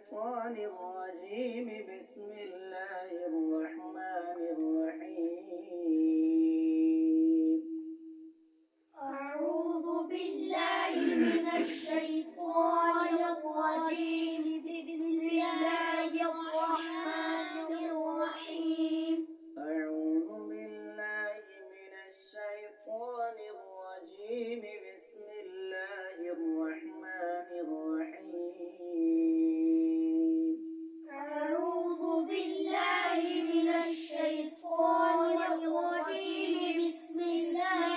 الشيطان الرجيم بسم الله الرحمن الرحيم أعوذ بالله من الشيطان الرجيم بسم الله الرحمن الرحيم أعوذ بالله من الشيطان الرجيم بسم الله الرحمن الرحيم أعوذ بالله من الشيطان الرجيم بسم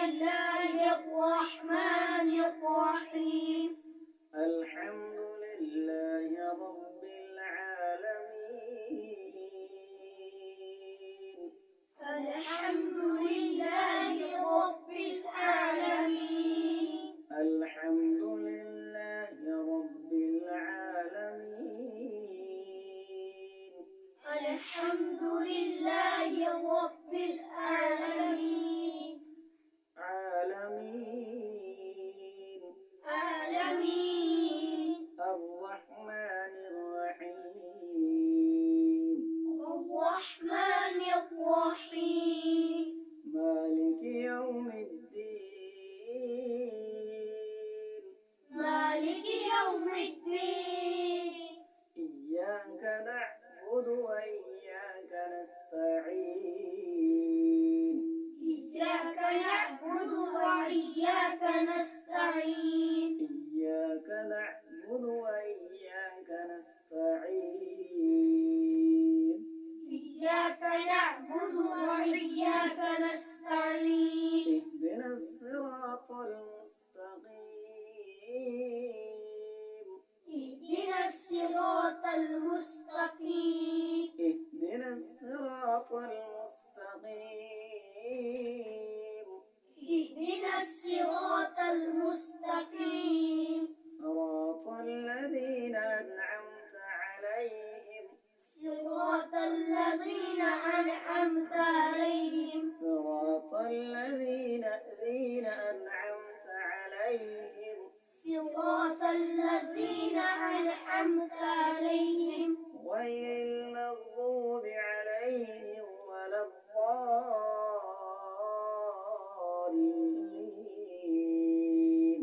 الله الرحمن الرحيم الحمد لله رب العالمين الحمد لله رب العالمين الحمد لله رب العالمين الحمد لله رب العالمين عالمين عالمين الرحمن الرحيم الرحمن الرحيم مالك يوم الدين مالك يوم الدين إياك نعبد وإياك نستعين إياك نعبد وإياك نستعين إياك نعبد وإياك نستعين إياك نعبد وإياك نستعين اهدنا الصراط المستقيم اهدنا الصراط المستقيم اهدنا الصراط المستقيم اهدنا الصراط المستقيم صراط الذين أنعمت عليهم صراط الذين أنعمت عليهم صراط الذين أنعمت عليهم صراط الذين أنعمت عليهم غير المغضوب عليهم ولا الضالين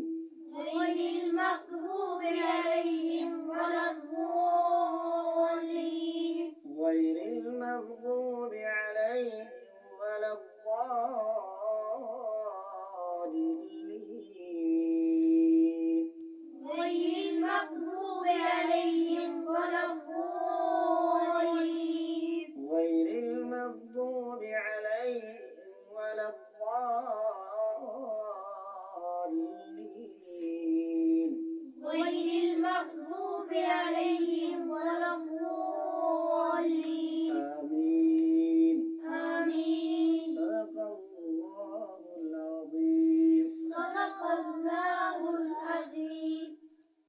غير المغضوب عليهم ولا الضالين غير المغضوب عليهم ولا الضالين غير المغضوب عليهم ولا الضالين غير المغضوب عليهم ولا الضالين غير المغضوب عليهم